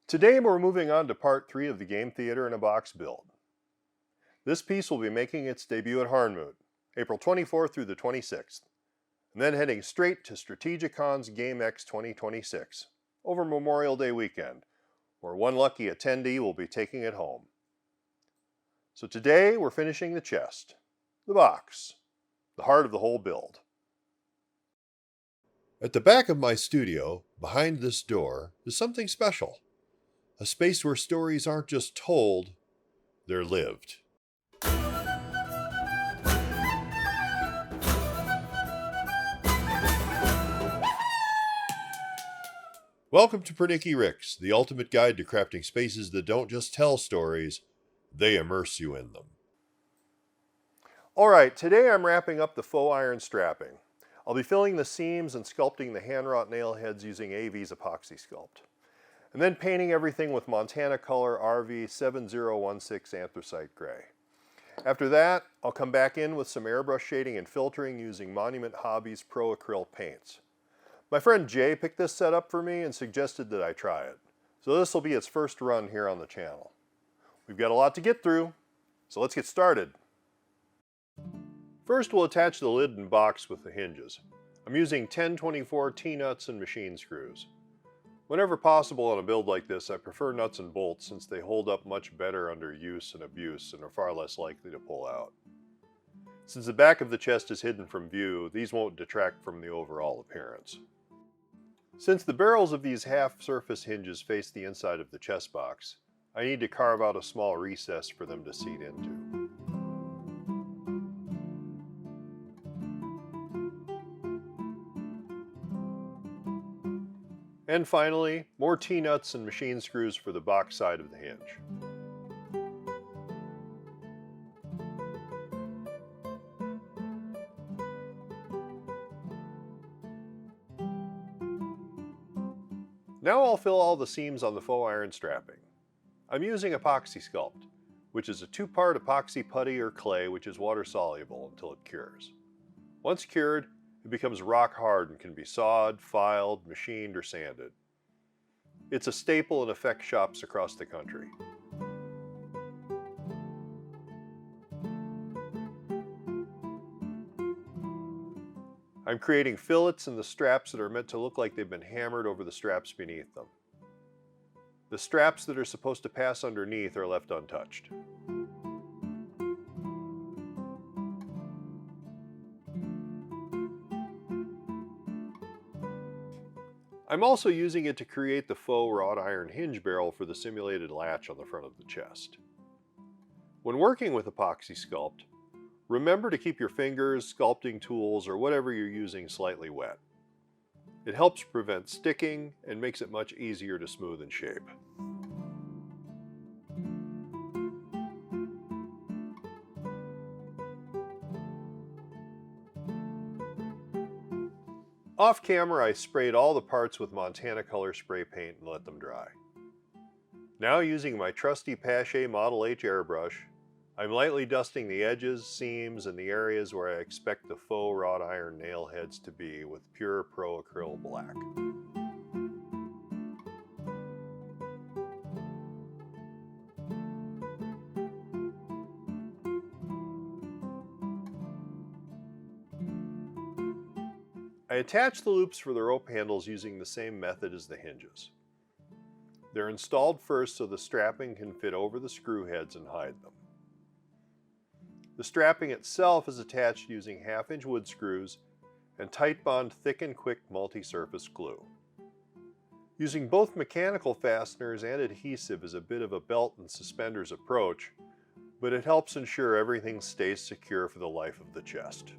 Today we're moving on to part 3 of the Game Theater in a Box build. This piece will be making its debut at Harnmoot, April 24th through the 26th, and then heading straight to Strategicon's Gamex 2026 over Memorial Day weekend, where one lucky attendee will be taking it home. So today we're finishing the chest, the box, the heart of the whole build. At the back of my studio, behind this door, is something special. A space where stories aren't just told, they're lived. Welcome to Pernicky Ricks, the ultimate guide to crafting spaces that don't just tell stories, they immerse you in them. Alright, today I'm wrapping up the faux iron strapping. I'll be filling the seams and sculpting the hand-wrought nail heads using Aves Apoxie Sculpt. And then painting everything with Montana Color RV7016 Anthracite Gray. After that, I'll come back in with some airbrush shading and filtering using Monument Hobbies Pro Acryl paints. My friend Jay picked this setup for me and suggested that I try it. So this will be its first run here on the channel. We've got a lot to get through, so let's get started. First, we'll attach the lid and box with the hinges. I'm using 1024 T-nuts and machine screws. Whenever possible on a build like this, I prefer nuts and bolts since they hold up much better under use and abuse and are far less likely to pull out. Since the back of the chest is hidden from view, these won't detract from the overall appearance. Since the barrels of these half-surface hinges face the inside of the chest box, I need to carve out a small recess for them to seat into. And finally, more T-nuts and machine screws for the box side of the hinge. Now I'll fill all the seams on the faux iron strapping. I'm using Epoxy Sculpt, which is a two-part epoxy putty or clay which is water soluble until it cures. Once cured, it becomes rock hard and can be sawed, filed, machined, or sanded. It's a staple in effect shops across the country. I'm creating fillets in the straps that are meant to look like they've been hammered over the straps beneath them. The straps that are supposed to pass underneath are left untouched. I'm also using it to create the faux wrought iron hinge barrel for the simulated latch on the front of the chest. When working with Epoxy Sculpt, remember to keep your fingers, sculpting tools, or whatever you're using slightly wet. It helps prevent sticking and makes it much easier to smooth and shape. Off camera, I sprayed all the parts with Montana Color spray paint and let them dry. Now using my trusty Pache Model H airbrush, I'm lightly dusting the edges, seams, and the areas where I expect the faux wrought iron nail heads to be with pure Pro Acryl black. I attach the loops for the rope handles using the same method as the hinges. They're installed first so the strapping can fit over the screw heads and hide them. The strapping itself is attached using 1/2-inch wood screws and Titebond Thick and Quick multi-surface glue. Using both mechanical fasteners and adhesive is a bit of a belt and suspenders approach, but it helps ensure everything stays secure for the life of the chest.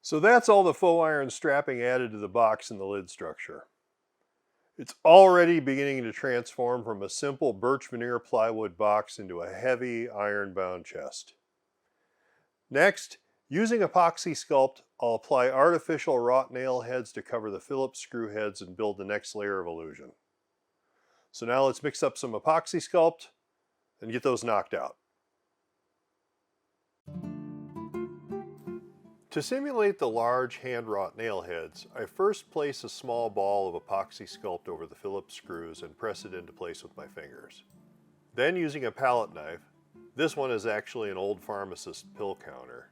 So that's all the faux iron strapping added to the box and the lid structure. It's already beginning to transform from a simple birch veneer plywood box into a heavy iron-bound chest. Next, using Apoxie Sculpt, I'll apply artificial wrought nail heads to cover the Phillips screw heads and build the next layer of illusion. So now let's mix up some Apoxie Sculpt and get those knocked out. To simulate the large hand-wrought nail heads, I first place a small ball of Apoxie Sculpt over the Phillips screws and press it into place with my fingers. Then using a palette knife, this one is actually an old pharmacist pill counter,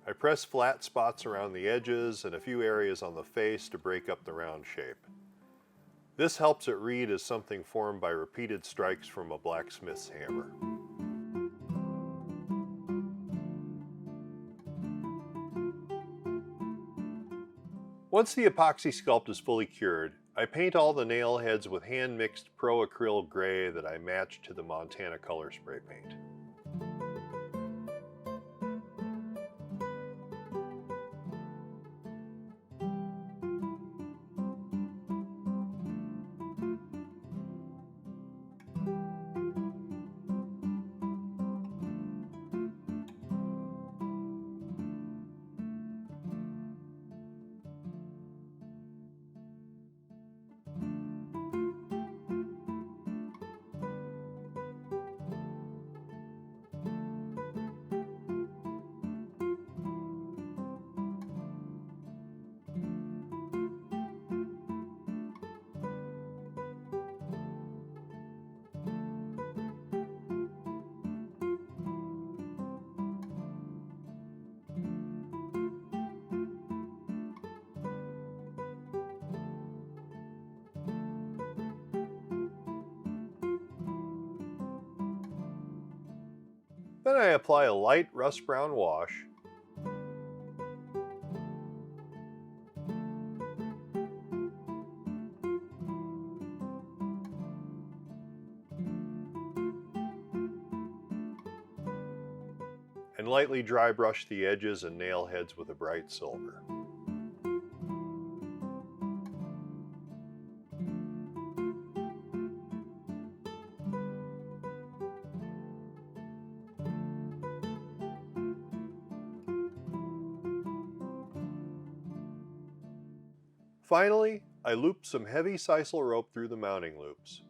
I press flat spots around the edges and a few areas on the face to break up the round shape. This helps it read as something formed by repeated strikes from a blacksmith's hammer. Once the epoxy sculpt is fully cured, I paint all the nail heads with hand-mixed Pro Acryl Gray that I matched to the Montana color spray paint. Then I apply a light rust brown wash, and lightly dry brush the edges and nail heads with a bright silver. Finally, I loop some heavy sisal rope through the mounting loops,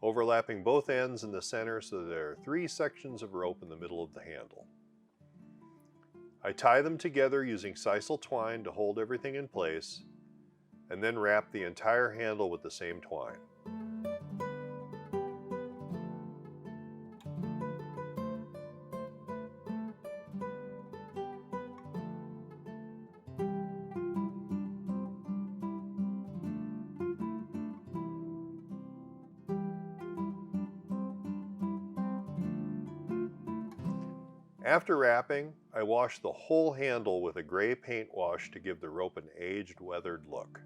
overlapping both ends in the center so there are 3 sections of rope in the middle of the handle. I tie them together using sisal twine to hold everything in place, and then wrap the entire handle with the same twine. After wrapping, I wash the whole handle with a gray paint wash to give the rope an aged, weathered look.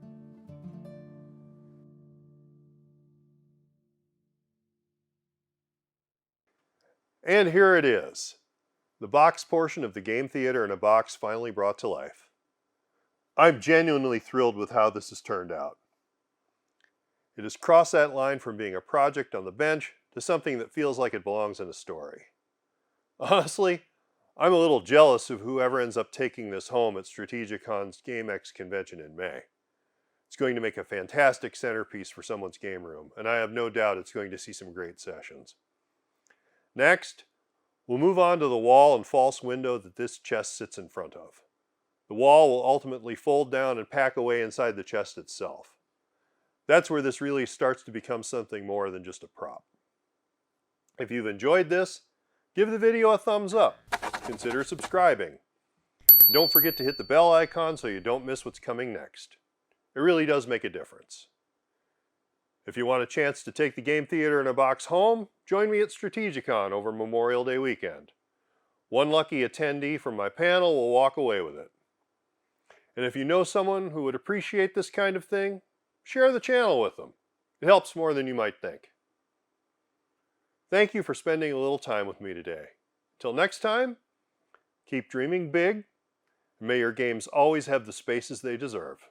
And here it is, the box portion of the game theater in a box finally brought to life. I'm genuinely thrilled with how this has turned out. It has crossed that line from being a project on the bench to something that feels like it belongs in a story. Honestly, I'm a little jealous of whoever ends up taking this home at Strategicon's Gamex convention in May. It's going to make a fantastic centerpiece for someone's game room, and I have no doubt it's going to see some great sessions. Next, we'll move on to the wall and false window that this chest sits in front of. The wall will ultimately fold down and pack away inside the chest itself. That's where this really starts to become something more than just a prop. If you've enjoyed this, give the video a thumbs up. Consider subscribing. Don't forget to hit the bell icon so you don't miss what's coming next. It really does make a difference. If you want a chance to take the game theater in a box home, join me at Strategicon over Memorial Day weekend. One lucky attendee from my panel will walk away with it. And if you know someone who would appreciate this kind of thing, share the channel with them. It helps more than you might think. Thank you for spending a little time with me today. Till next time, keep dreaming big May your games always have the spaces they deserve.